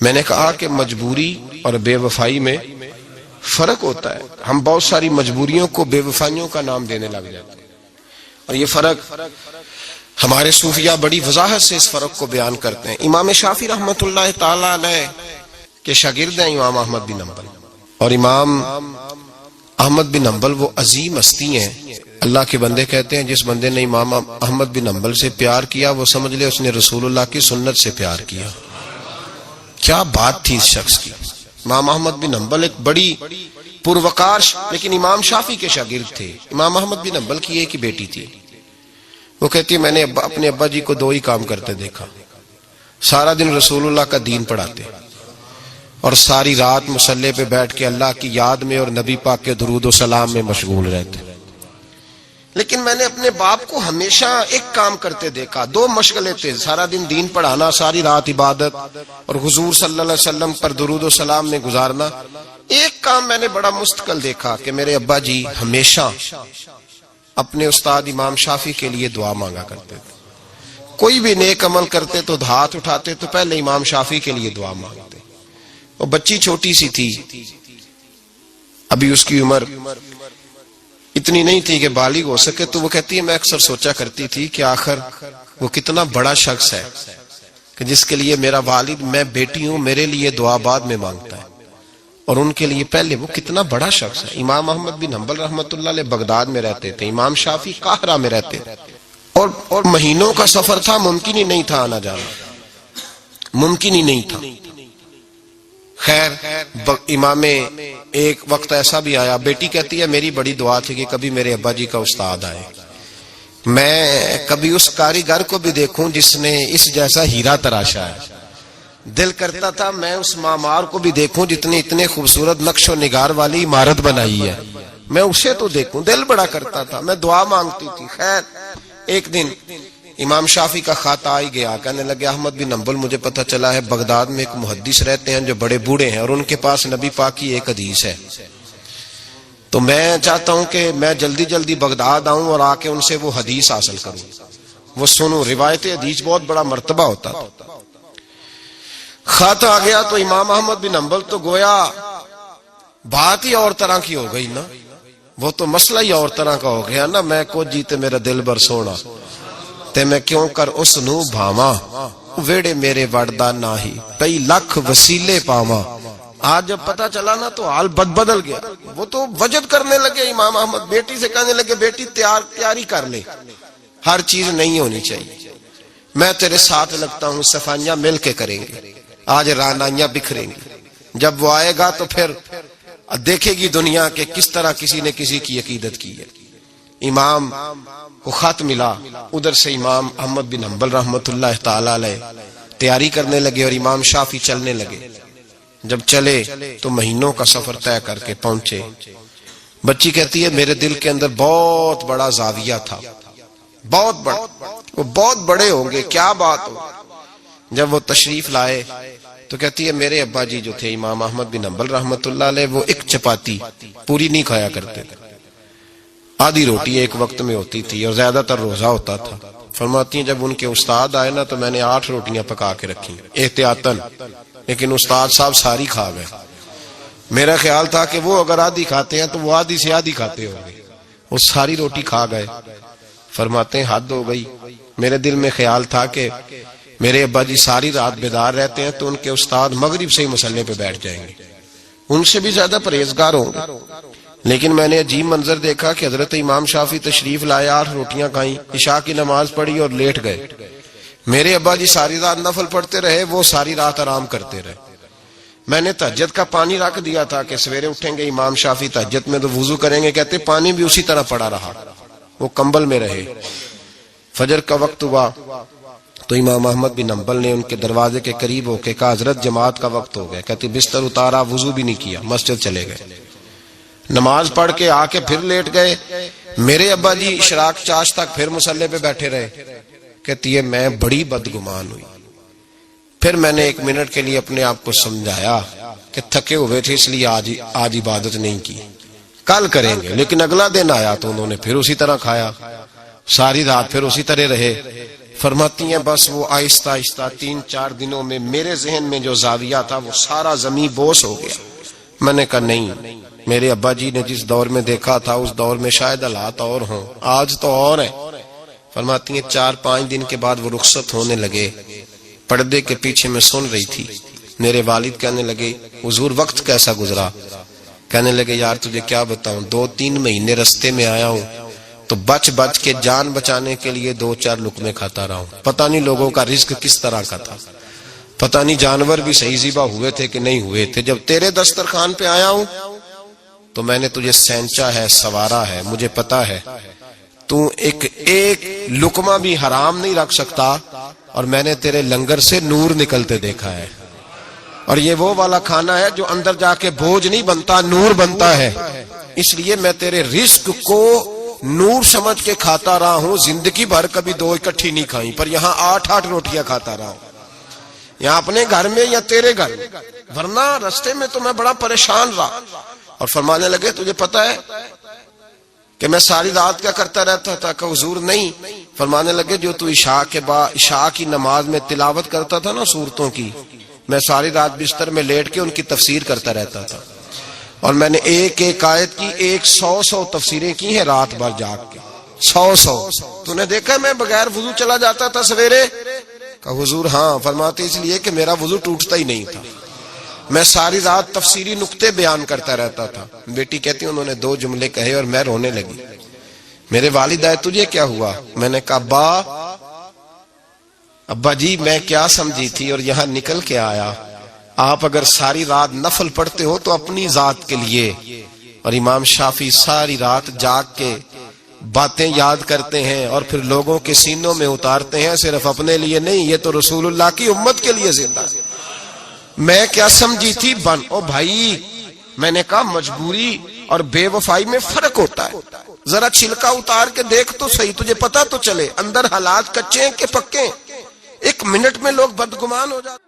میں نے کہا کہ مجبوری اور بے وفائی میں فرق ہوتا ہے. ہم بہت ساری مجبوریوں کو بے وفائیوں کا نام دینے لگ جاتے ہیں، اور یہ فرق ہمارے صوفیاء بڑی وضاحت سے اس فرق کو بیان کرتے ہیں. امام شافعی رحمۃ اللہ تعالی علیہ کے شاگرد ہیں امام احمد بن حنبل، اور امام احمد بن حنبل وہ عظیم ہستی ہیں. اللہ کے بندے کہتے ہیں جس بندے نے امام احمد بن حنبل سے پیار کیا وہ سمجھ لے اس نے رسول اللہ کی سنت سے پیار کیا. کیا بات تھی اس شخص کی. امام احمد بن حنبل ایک بڑی پروقار لیکن امام شافعی کے شاگرد تھے. امام احمد بن حنبل کی ایک ہی بیٹی تھی. وہ کہتی ہے میں نے اپنے ابا جی کو دو ہی کام کرتے دیکھا، سارا دن رسول اللہ کا دین پڑھاتے اور ساری رات مصلی پہ بیٹھ کے اللہ کی یاد میں اور نبی پاک کے درود و سلام میں مشغول رہتے. لیکن میں نے اپنے باپ کو ہمیشہ ایک کام کرتے دیکھا، دو مشغلے تھے، سارا دن دین پڑھانا، ساری رات عبادت اور حضور صلی اللہ علیہ وسلم پر درود و سلام میں گزارنا. ایک کام میں نے بڑا مستقل دیکھا کہ میرے ابا جی ہمیشہ اپنے استاد امام شافعی کے لیے دعا مانگا کرتے تھے. کوئی بھی نیک عمل کرتے تو ہاتھ اٹھاتے تو پہلے امام شافعی کے لیے دعا مانگتے. وہ بچی چھوٹی سی تھی، ابھی اس کی عمر اتنی نہیں تھی کہ بالغ ہو سکے. تو وہ کہتی ہے میں اکثر سوچا کرتی تھی کہ آخر وہ کتنا بڑا شخص ہے کہ جس کے لیے میرا والد، میں بیٹی ہوں، میرے لیے دعا بعد میں مانگتا ہے، اور ان کے لیے پہلے وہ کتنا بڑا شخص ہے. امام احمد بن حنبل رحمۃ اللہ علیہ بغداد میں رہتے تھے، امام شافعی قاہرہ میں رہتے تھے، اور مہینوں کا سفر تھا، ممکن ہی نہیں تھا آنا جانا، ممکن ہی نہیں تھا. خیر امام ایک وقت ایسا بھی آیا، بیٹی کہتی ہے میری بڑی دعا تھی کہ کبھی میرے ابا جی کا استاد آئے، میں کبھی اس کاریگر کو بھی دیکھوں جس نے اس جیسا ہیرا تراشا ہے. دل کرتا تھا میں اس معمار کو بھی دیکھوں جس نے اتنے خوبصورت نقش و نگار والی عمارت بنائی ہے، میں اسے تو دیکھوں. دل بڑا کرتا تھا، میں دعا مانگتی تھی. خیر ایک دن امام شافعی کا خط آ ہی گیا، کہنے لگے احمد بن حنبل مجھے پتہ چلا ہے بغداد میں ایک محدث رہتے ہیں جو بڑے بوڑھے ہیں اور ان کے پاس نبی پاک کی ایک حدیث ہے، تو میں چاہتا ہوں کہ میں جلدی جلدی بغداد آؤں اور آ کے ان سے وہ حدیث حاصل کروں، وہ سنوں. روایت حدیث بہت بڑا مرتبہ ہوتا تھا. خط آ گیا تو امام احمد بن حنبل تو گویا بات ہی اور طرح کی ہو گئی نا، وہ تو مسئلہ ہی اور طرح کا ہو گیا نا. میں کو جیتے میرا دل بر سونا تے میں کیوں کر اس نو بھاواں ویڑے میرے وڑدا ناہی کئی لکھ وسیلے پاواں. آج جب پتا چلا نا تو حال بدل گیا. وہ تو وجد کرنے لگے امام احمد، بیٹی سے کہنے لگے بیٹی تیاری کر لے، ہر چیز نہیں ہونی چاہیے، میں تیرے ساتھ لگتا ہوں، صفائیاں مل کے کریں گے، آج رانائیاں بکھریں گی. جب وہ آئے گا تو پھر دیکھے گی دنیا کہ کس طرح کسی نے کسی کی عقیدت کی ہے. امام کو خط ملا، ادھر سے امام احمد بن حنبل رحمۃ اللہ تعالی علیہ تیاری کرنے لگے اور امام شافعی چلنے لگے. جب چلے تو مہینوں کا سفر طے کر کے پہنچے. بچی کہتی ہے میرے دل کے اندر بہت بڑا زاویہ تھا، بہت بڑا، وہ بہت بڑے ہوں گے، کیا بات ہو. جب وہ تشریف لائے تو کہتی ہے میرے ابا جی جو تھے امام احمد بن حنبل رحمۃ اللہ علیہ وہ ایک چپاتی پوری نہیں کھایا کرتے تھے، آدھی روٹی ایک وقت میں ہوتی تھی اور زیادہ تر روزہ ہوتا تھا. فرماتی ہیں جب ان کے استاد آئے نا تو میں نے 8 روٹیاں پکا کے رکھی احتیاطاً، لیکن استاد صاحب ساری کھا گئے. میرا خیال تھا کہ وہ اگر آدھی کھاتے ہیں تو وہ آدھی سے آدھی کھاتے ہوں گے، وہ ساری روٹی کھا گئے. فرماتے ہیں حد ہو گئی، میرے دل میں خیال تھا کہ میرے ابا جی ساری رات بیدار رہتے ہیں تو ان کے استاد مغرب سے ہی مصلی پہ بیٹھ جائیں گے، ان سے بھی زیادہ پرہیزگار ہوں گے. لیکن میں نے عجیب منظر دیکھا کہ حضرت امام شافعی تشریف لائے، 8 روٹیاں کھائیں، عشاء کی نماز پڑھی اور لیٹ گئے. میرے ابا جی ساری رات نفل پڑھتے رہے، وہ ساری رات آرام کرتے رہے. میں نے تہجد کا پانی رکھ دیا تھا کہ سویرے اٹھیں گے امام شافعی تہجد میں تو وضو کریں گے، کہتے پانی بھی اسی طرح پڑا رہا، وہ کمبل میں رہے. فجر کا وقت ہوا تو امام احمد بن حنبل نے ان کے دروازے کے قریب ہو کے کہا حضرت جماعت کا وقت ہو گیا. کہتے بستر اتارا، وضو بھی نہیں کیا، مسجد چلے گئے، نماز پڑھ کے آ کے پھر لیٹ گئے. میرے ابا جی اشراق چاش تک پھر مصلی پہ بیٹھے رہے. کہتی ہے میں بڑی بدگمان ہوئی. پھر میں نے 1 منٹ کے لیے اپنے آپ کو سمجھایا کہ تھکے ہوئے تھے اس لیے آج عبادت نہیں کی، کل کریں گے. لیکن اگلا دن آیا تو انہوں نے پھر اسی طرح کھایا، ساری رات پھر اسی طرح رہے. فرماتی ہیں بس وہ آہستہ آہستہ 3-4 دنوں میں میرے ذہن میں جو زاویہ تھا وہ سارا زمین بوس ہو گیا. میں نے کہا نہیں، میرے ابا جی نے جس دور میں دیکھا تھا اس دور میں شاید حالات اور ہوں، آج تو اور ہیں. فرماتی ہیں 4-5 دن کے بعد وہ رخصت ہونے لگے. پردے کے پیچھے میں سن رہی تھی. میرے والد کہنے لگے حضور وقت کیسا گزرا؟ کہنے لگے یار تجھے کیا بتاؤں، 2-3 مہینے رستے میں آیا ہوں تو بچ بچ کے جان بچانے کے لیے 2-4 لقمے کھاتا رہا ہوں. پتہ نہیں لوگوں کا رزق کس طرح کا تھا، پتہ نہیں جانور بھی صحیح ذبح ہوئے تھے کہ نہیں ہوئے تھے. جب تیرے دسترخوان پہ آیا ہوں تو میں نے تجھے سینچا ہے، سوارا ہے. مجھے پتا ہے تو ایک لقمہ بھی حرام نہیں رکھ سکتا، اور میں نے تیرے لنگر سے نور نکلتے دیکھا ہے. اور یہ وہ والا کھانا ہے جو اندر جا کے بوجھ نہیں بنتا، نور بنتا ہے. اس لیے میں تیرے رزق کو نور سمجھ کے کھاتا رہا ہوں. زندگی بھر کبھی 2 اکٹھی نہیں کھائیں، پر یہاں 8-8 روٹیاں کھاتا رہا ہوں، یہاں اپنے گھر میں یا تیرے گھر میں. ورنہ رستے میں تو میں بڑا پریشان رہا. اور فرمانے لگے تجھے پتا ہے کہ میں ساری رات کیا کرتا رہتا تھا؟ کہ حضور نہیں. فرمانے لگے جو تو عشاء کی نماز میں تلاوت کرتا تھا نا سورتوں کی، میں ساری رات بستر میں لیٹ کے ان کی تفسیر کرتا رہتا تھا. اور میں نے ایک آیت کی 100 تفسیریں کی ہیں رات بھر جاگ کے. 100 تو نے دیکھا میں بغیر وضو چلا جاتا تھا سویرے؟ کہ حضور ہاں. فرماتے اس لیے کہ میرا وضو ٹوٹتا ہی نہیں تھا، میں ساری رات تفسیری نقطے بیان کرتا رہتا تھا. بیٹی کہتی انہوں نے 2 جملے کہے اور میں رونے لگی. میرے والد آئے تجھے کیا ہوا؟ میں نے کہا ابا جی میں کیا سمجھی تھی اور یہاں نکل کے آیا. آپ اگر ساری رات نفل پڑھتے ہو تو اپنی ذات کے لیے، اور امام شافعی ساری رات جاگ کے باتیں یاد کرتے ہیں اور پھر لوگوں کے سینوں میں اتارتے ہیں، صرف اپنے لیے نہیں، یہ تو رسول اللہ کی امت کے لیے زندہ ہے. میں کیا سمجھی تھی او بھائی. میں نے کہا مجبوری اور بے وفائی میں فرق ہوتا ہے. ذرا چھلکا اتار کے دیکھ تو صحیح، تجھے پتا تو چلے اندر حالات کچے ہیں کہ پکے. 1 منٹ میں لوگ بدگمان ہو جاتے.